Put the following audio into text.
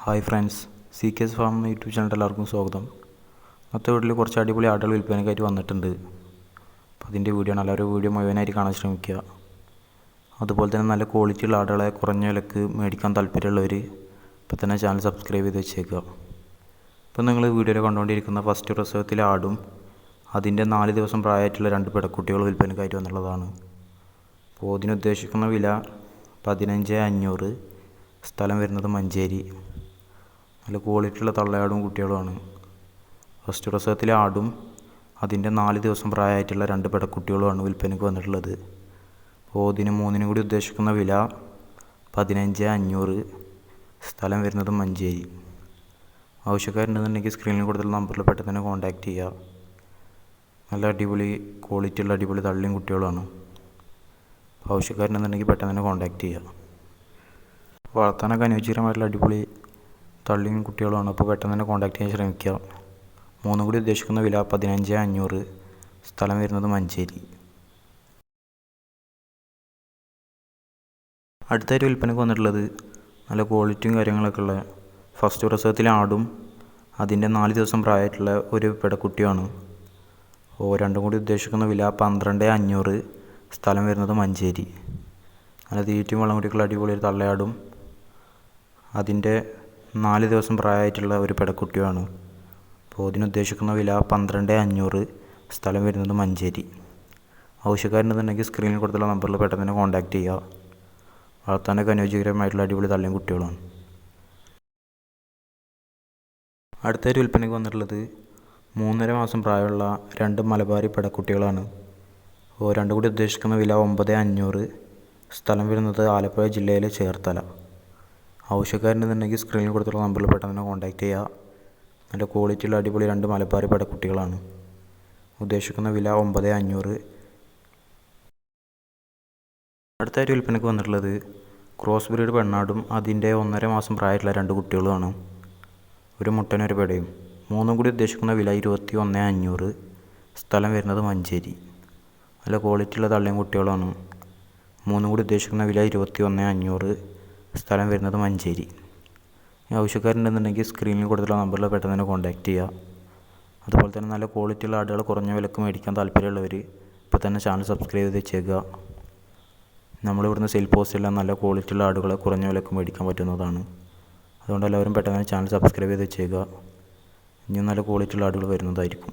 Hi friends, C K S farm YouTube channel എല്ലാവർക്കും സ്വാഗതം. ഇന്നത്തെ വീട്ടിൽ കുറച്ച് അടിപൊളി ആടുകൾ വിൽപ്പനയ്ക്കായിട്ട് വന്നിട്ടുണ്ട്. അപ്പോൾ അതിൻ്റെ വീഡിയോ ആണ്. എല്ലാവരും വീഡിയോ മുഴുവനായിട്ട് കാണാൻ ശ്രമിക്കുക. അതുപോലെ തന്നെ നല്ല ക്വാളിറ്റിയുള്ള ആടുകളെ കുറഞ്ഞ വിലക്ക് മേടിക്കാൻ താല്പര്യമുള്ളവർ ഇപ്പോൾ തന്നെ ചാനൽ സബ്സ്ക്രൈബ് ചെയ്ത് വെച്ചേക്കുക. ഇപ്പോൾ നിങ്ങൾ വീഡിയോയിൽ കണ്ടുകൊണ്ടിരിക്കുന്ന ഫസ്റ്റ് പ്രസവത്തിലെ ആടും അതിൻ്റെ 4 ദിവസം പ്രായമായിട്ടുള്ള 2 പെടക്കുട്ടികൾ വിൽപ്പനയ്ക്കായിട്ട് വന്നുള്ളതാണ്. അപ്പോൾ ഇതിനുദ്ദേശിക്കുന്ന വില 15,500. സ്ഥലം വരുന്നത് മഞ്ചേരി. നല്ല ക്വാളിറ്റിയുള്ള തള്ളയാടും കുട്ടികളുമാണ്. ഫസ്റ്റ് പ്രസവത്തിലെ ആടും അതിൻ്റെ 4 ദിവസം പ്രായമായിട്ടുള്ള 2 പെടക്കുട്ടികളുമാണ് വിൽപ്പനയ്ക്ക് വന്നിട്ടുള്ളത്. അപ്പോൾ ഇതിന് 3 കൂടി ഉദ്ദേശിക്കുന്ന വില 15,500. സ്ഥലം വരുന്നത് മഞ്ചേരി. ആവശ്യക്കാരുണ്ടെന്നുണ്ടെങ്കിൽ സ്ക്രീനിൽ കൊടുത്തുള്ള നമ്പറിൽ പെട്ടെന്ന് തന്നെ കോൺടാക്റ്റ് ചെയ്യുക. നല്ല അടിപൊളി ക്വാളിറ്റിയുള്ള അടിപൊളി തള്ളിയും കുട്ടികളുമാണ്. ആവശ്യക്കാരുണ്ടെന്നുണ്ടെങ്കിൽ പെട്ടെന്ന് തന്നെ കോൺടാക്റ്റ് ചെയ്യുക. വളർത്താനൊക്കെ അനുയോജ്യമായിട്ടുള്ള അടിപൊളി തള്ളിയും കുട്ടികളുമാണ്. അപ്പോൾ പെട്ടെന്ന് തന്നെ കോൺടാക്റ്റ് ചെയ്യാൻ ശ്രമിക്കുക. 3 കൂടി ഉദ്ദേശിക്കുന്ന വില 15,500. സ്ഥലം വരുന്നത് മഞ്ചേരി. അടുത്തായിട്ട് വിൽപ്പനയ്ക്ക് വന്നിട്ടുള്ളത് നല്ല ക്വാളിറ്റിയും കാര്യങ്ങളൊക്കെ ഉള്ള ഫസ്റ്റ് പ്രസവത്തിലെ ആടും അതിൻ്റെ 4 ദിവസം പ്രായമായിട്ടുള്ള ഒരു പെടക്കുട്ടിയാണ്. അപ്പോൾ 2 കൂടി ഉദ്ദേശിക്കുന്ന വില 12,500. സ്ഥലം വരുന്നത് മഞ്ചേരി. നല്ല തീറ്റയും വെള്ളം കുടിക്കുള്ള അടിപൊളി ഒരു തള്ളയാടും അതിൻ്റെ 4 ദിവസം പ്രായമായിട്ടുള്ള ഒരു പെടക്കുട്ടിയുമാണ്. അപ്പോൾ ഇതിനുദ്ദേശിക്കുന്ന വില 12,500. സ്ഥലം വരുന്നത് മഞ്ചേരി. ആവശ്യക്കാരുണ്ടെന്നുണ്ടെങ്കിൽ സ്ക്രീനിൽ കൊടുത്തുള്ള നമ്പറിൽ പെട്ടെന്ന് തന്നെ കോൺടാക്റ്റ് ചെയ്യുക. വളർത്താനൊക്കെ അനുയോജ്യകരമായിട്ടുള്ള അടിപൊളി തള്ളിയും കുട്ടികളാണ്. അടുത്തായിട്ട് വിൽപ്പനയ്ക്ക് വന്നിട്ടുള്ളത് 3.5 മാസം പ്രായമുള്ള 2 മലബാരി പെടക്കുട്ടികളാണ്. അപ്പോൾ 2 കൂടി ഉദ്ദേശിക്കുന്ന വില 9,500. സ്ഥലം വരുന്നത് ആലപ്പുഴ ജില്ലയിലെ ചേർത്തല. ആവശ്യക്കാരുണ്ടെന്നുണ്ടെങ്കിൽ സ്ക്രീനിൽ കൊടുത്തുള്ള നമ്പറിൽ പെട്ടെന്ന് തന്നെ കോൺടാക്റ്റ് ചെയ്യുക. നല്ല ക്വാളിറ്റിയുള്ള അടിപൊളി 2 മലബാരി പെടക്കുട്ടികളാണ്. ഉദ്ദേശിക്കുന്ന വില 9,500. അടുത്തായിട്ട് വിൽപ്പനയ്ക്ക് വന്നിട്ടുള്ളത് ക്രോസ് ബ്രീഡ് പെണ്ണാടും അതിൻ്റെ 1.5 മാസം പ്രായമായിട്ടുള്ള 2 കുട്ടികളുമാണ്. ഒരു മുട്ടനും ഒരു പെടയും. 3 കൂടി ഉദ്ദേശിക്കുന്ന വില 21,500. സ്ഥലം വരുന്നത് മഞ്ചേരി. നല്ല ക്വാളിറ്റിയുള്ള തള്ളിയും കുട്ടികളാണ്. 3 കൂടി ഉദ്ദേശിക്കുന്ന വില 21,500. സ്ഥലം വരുന്നത് മഞ്ചേരി. ആവശ്യക്കാരുണ്ടെന്നുണ്ടെങ്കിൽ സ്ക്രീനിൽ കൊടുത്തുള്ള നമ്പറിൽ പെട്ടെന്ന് തന്നെ കോൺടാക്റ്റ് ചെയ്യുക. അതുപോലെ തന്നെ നല്ല ക്വാളിറ്റിയുള്ള ആടുകൾ കുറഞ്ഞ വിലക്ക് മേടിക്കാൻ താല്പര്യമുള്ളവർ ഇപ്പോൾ തന്നെ ചാനൽ സബ്സ്ക്രൈബ് ചെയ്ത് വെച്ചേക്കുക. നമ്മളിവിടുന്ന് സെയിൽ പോസ്റ്റെല്ലാം നല്ല ക്വാളിറ്റിയുള്ള ആടുകളെ കുറഞ്ഞ വിലക്ക് മേടിക്കാൻ പറ്റുന്നതാണ്. അതുകൊണ്ട് എല്ലാവരും പെട്ടെന്ന് തന്നെ ചാനൽ സബ്സ്ക്രൈബ് ചെയ്ത് വെച്ചേക്കുക. ഇനിയും നല്ല ക്വാളിറ്റിയുള്ള ആടുകൾ വരുന്നതായിരിക്കും.